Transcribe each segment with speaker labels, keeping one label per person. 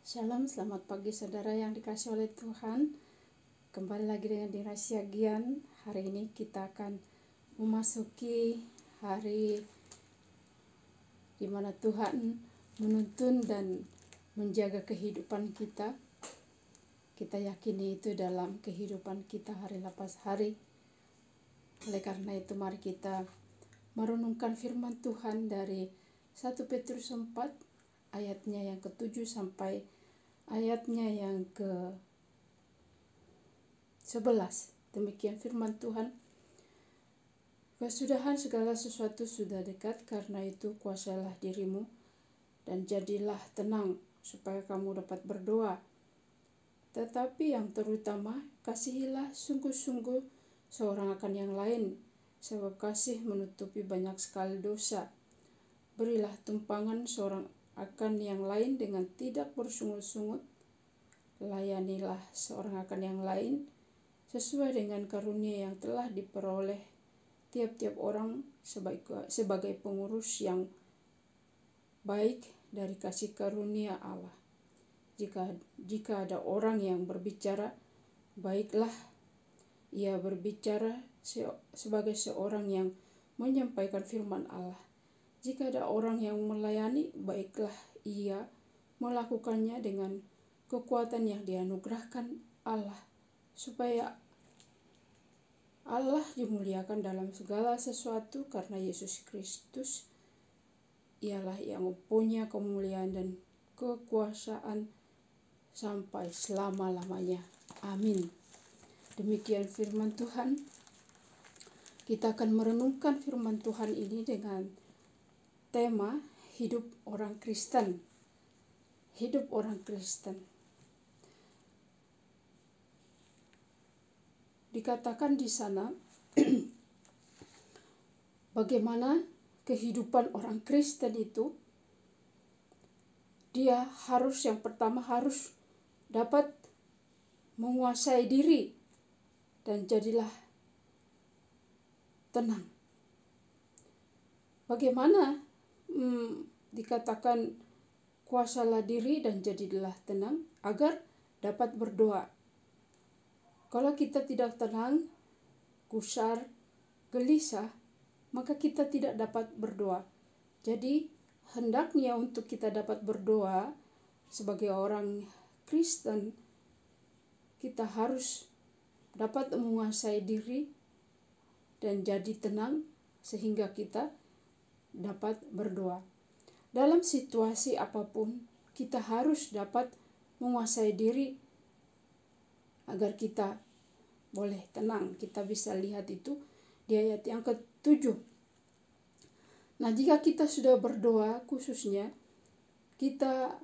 Speaker 1: Shalom, selamat pagi saudara yang dikasih oleh Tuhan. Kembali lagi dengan Rahasia Gian. Hari ini kita akan memasuki hari di mana Tuhan menuntun dan menjaga kehidupan kita. Kita yakini itu dalam kehidupan kita hari lepas hari. Oleh karena itu mari kita merenungkan firman Tuhan dari 1 Petrus 4 ayatnya yang ke-7 sampai ayatnya yang ke-11. Demikian firman Tuhan. Kesudahan segala sesuatu sudah dekat, karena itu kuasailah dirimu dan jadilah tenang supaya kamu dapat berdoa. Tetapi yang terutama, kasihilah sungguh-sungguh seorang akan yang lain, sebab kasih menutupi banyak sekali dosa. Berilah tumpangan seorang akan yang lain dengan tidak bersungut-sungut. Layanilah seorang akan yang lain sesuai dengan karunia yang telah diperoleh tiap-tiap orang sebagai pengurus yang baik dari kasih karunia Allah. Jika ada orang yang berbicara, baiklah ia berbicara sebagai seorang yang menyampaikan firman Allah. Jika ada orang yang melayani, baiklah ia melakukannya dengan kekuatan yang dianugerahkan Allah, supaya Allah dimuliakan dalam segala sesuatu, karena Yesus Kristus ialah yang mempunyai kemuliaan dan kekuasaan sampai selama-lamanya. Amin. Demikian firman Tuhan. Kita akan merenungkan firman Tuhan ini dengan tema hidup orang Kristen. Hidup orang Kristen. Dikatakan di sana bagaimana kehidupan orang Kristen itu, dia yang pertama harus dapat menguasai diri dan jadilah tenang. Bagaimana dikatakan kuasalah diri dan jadilah tenang agar dapat berdoa. Kalau kita tidak tenang, gusar, gelisah, maka kita tidak dapat berdoa. Jadi hendaknya untuk kita dapat berdoa sebagai orang Kristen, kita harus dapat menguasai diri dan jadi tenang sehingga kita dapat berdoa. Dalam situasi apapun, kita harus dapat menguasai diri agar kita boleh tenang. Kita bisa lihat itu di ayat yang ke-7. Nah, jika kita sudah berdoa, khususnya kita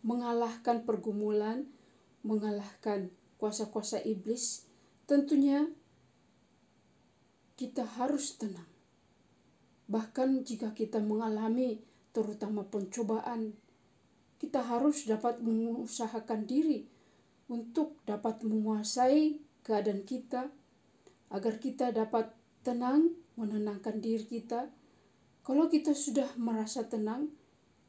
Speaker 1: mengalahkan pergumulan, mengalahkan kuasa-kuasa iblis, tentunya kita harus tenang. Bahkan jika kita mengalami terutama pencobaan, kita harus dapat mengusahakan diri untuk dapat menguasai keadaan kita, agar kita dapat tenang, menenangkan diri kita. Kalau kita sudah merasa tenang,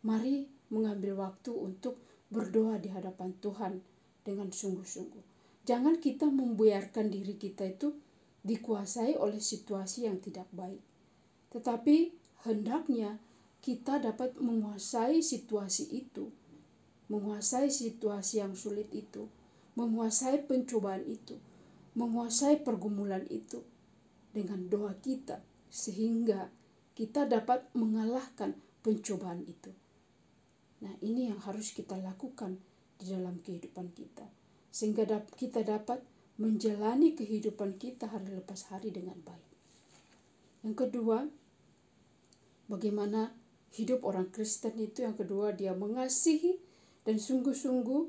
Speaker 1: mari mengambil waktu untuk berdoa di hadapan Tuhan dengan sungguh-sungguh. Jangan kita membiarkan diri kita itu dikuasai oleh situasi yang tidak baik. Tetapi hendaknya kita dapat menguasai situasi itu, menguasai situasi yang sulit itu, menguasai pencobaan itu, menguasai pergumulan itu dengan doa kita, sehingga kita dapat mengalahkan pencobaan itu. Nah, ini yang harus kita lakukan di dalam kehidupan kita, sehingga kita dapat menjalani kehidupan kita hari lepas hari dengan baik. Yang kedua, bagaimana hidup orang Kristen itu, yang kedua, dia mengasihi dan sungguh-sungguh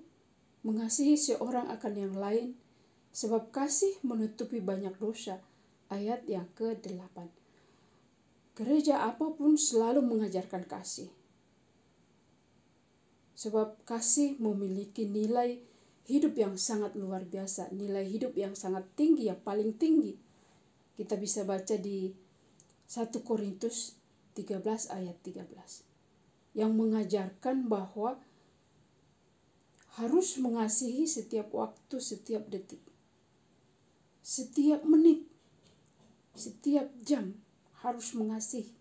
Speaker 1: mengasihi seorang akan yang lain, sebab kasih menutupi banyak dosa. Ayat yang ke-8. Gereja apapun selalu mengajarkan kasih, sebab kasih memiliki nilai hidup yang sangat luar biasa, nilai hidup yang sangat tinggi, yang paling tinggi. Kita bisa baca di 1 Korintus 13 ayat 13 yang mengajarkan bahwa harus mengasihi setiap waktu, setiap detik, setiap menit, setiap jam harus mengasihi.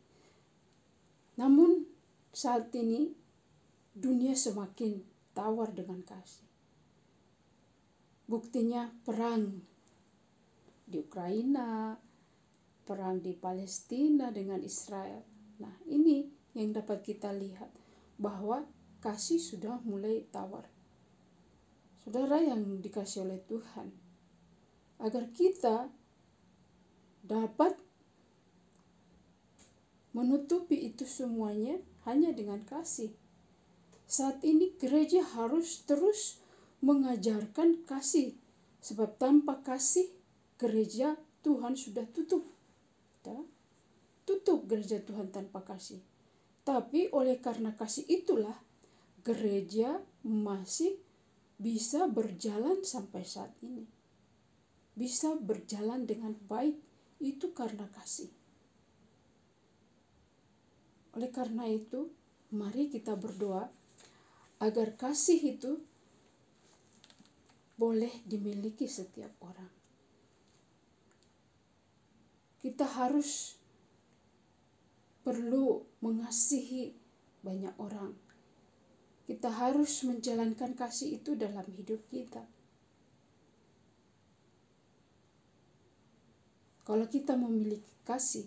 Speaker 1: Namun saat ini dunia semakin tawar dengan kasih. Buktinya perang di Ukraina, perang di Palestina dengan Israel. Nah, ini yang dapat kita lihat bahwa kasih sudah mulai tawar. Saudara yang dikasih oleh Tuhan, agar kita dapat menutupi itu semuanya hanya dengan kasih. Saat ini gereja harus terus mengajarkan kasih, sebab tanpa kasih gereja Tuhan sudah tutup. Tutup gereja Tuhan tanpa kasih. Tapi oleh karena kasih itulah gereja masih bisa berjalan sampai saat ini. Bisa berjalan dengan baik, itu karena kasih. Oleh karena itu, mari kita berdoa agar kasih itu boleh dimiliki setiap orang. Kita harus perlu mengasihi banyak orang. Kita harus menjalankan kasih itu dalam hidup kita. Kalau kita memiliki kasih,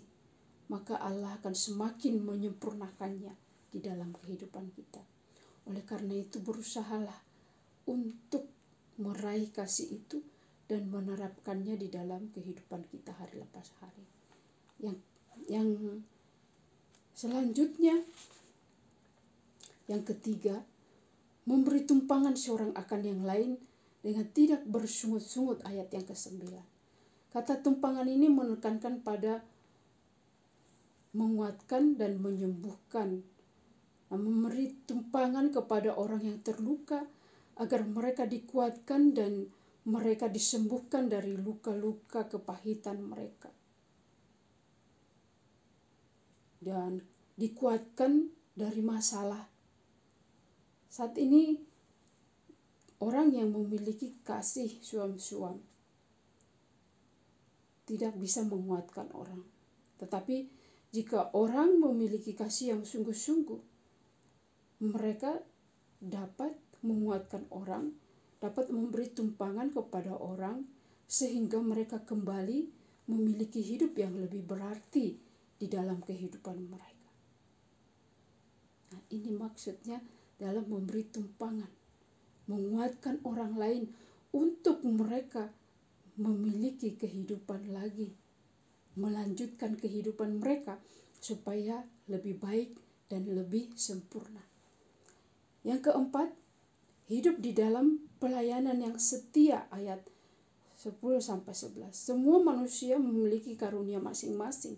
Speaker 1: maka Allah akan semakin menyempurnakannya di dalam kehidupan kita. Oleh karena itu berusahalah untuk meraih kasih itu dan menerapkannya di dalam kehidupan kita hari lepas hari. Yang selanjutnya, yang ketiga, memberi tumpangan seorang akan yang lain dengan tidak bersungut-sungut, ayat yang ke-9. Kata tumpangan ini menekankan pada menguatkan dan menyembuhkan. Memberi tumpangan kepada orang yang terluka agar mereka dikuatkan dan mereka disembuhkan dari luka-luka kepahitan mereka. Dan dikuatkan dari masalah. Saat ini orang yang memiliki kasih suam-suam tidak bisa menguatkan orang. Tetapi jika orang memiliki kasih yang sungguh-sungguh, mereka dapat menguatkan orang, dapat memberi tumpangan kepada orang, sehingga mereka kembali memiliki hidup yang lebih berarti di dalam kehidupan mereka. Nah, ini maksudnya dalam memberi tumpangan, menguatkan orang lain untuk mereka memiliki kehidupan lagi, melanjutkan kehidupan mereka supaya lebih baik dan lebih sempurna. Yang keempat, hidup di dalam pelayanan yang setia, ayat 10-11. Semua manusia memiliki karunia masing-masing.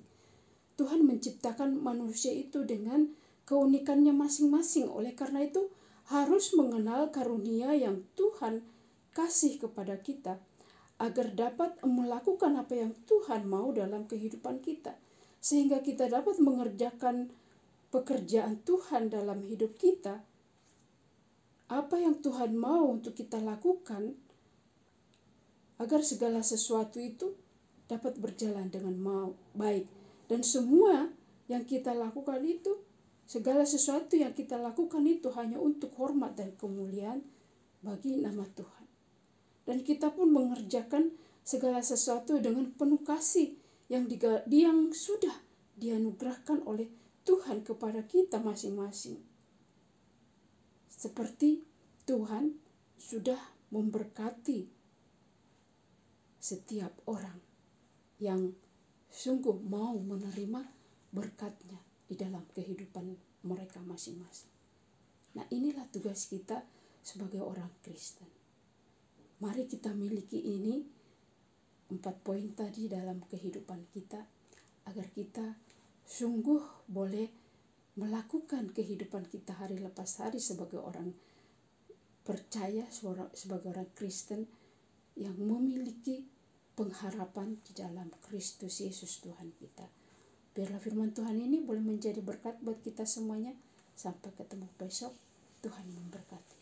Speaker 1: Tuhan menciptakan manusia itu dengan keunikannya masing-masing. Oleh karena itu harus mengenal karunia yang Tuhan kasih kepada kita agar dapat melakukan apa yang Tuhan mau dalam kehidupan kita, sehingga kita dapat mengerjakan pekerjaan Tuhan dalam hidup kita. Apa yang Tuhan mau untuk kita lakukan agar segala sesuatu itu dapat berjalan dengan baik. Dan semua yang kita lakukan itu, segala sesuatu yang kita lakukan itu hanya untuk hormat dan kemuliaan bagi nama Tuhan. Dan kita pun mengerjakan segala sesuatu dengan penuh kasih yang sudah dianugerahkan oleh Tuhan kepada kita masing-masing. Seperti Tuhan sudah memberkati setiap orang yang sungguh mau menerima berkat-Nya di dalam kehidupan mereka masing-masing. Nah, inilah tugas kita sebagai orang Kristen. Mari kita miliki ini 4 poin tadi dalam kehidupan kita, agar kita sungguh boleh melakukan kehidupan kita hari lepas hari sebagai orang percaya, sebagai orang Kristen yang memiliki pengharapan di dalam Kristus Yesus Tuhan kita. Biarlah firman Tuhan ini boleh menjadi berkat buat kita semuanya. Sampai ketemu besok. Tuhan memberkati.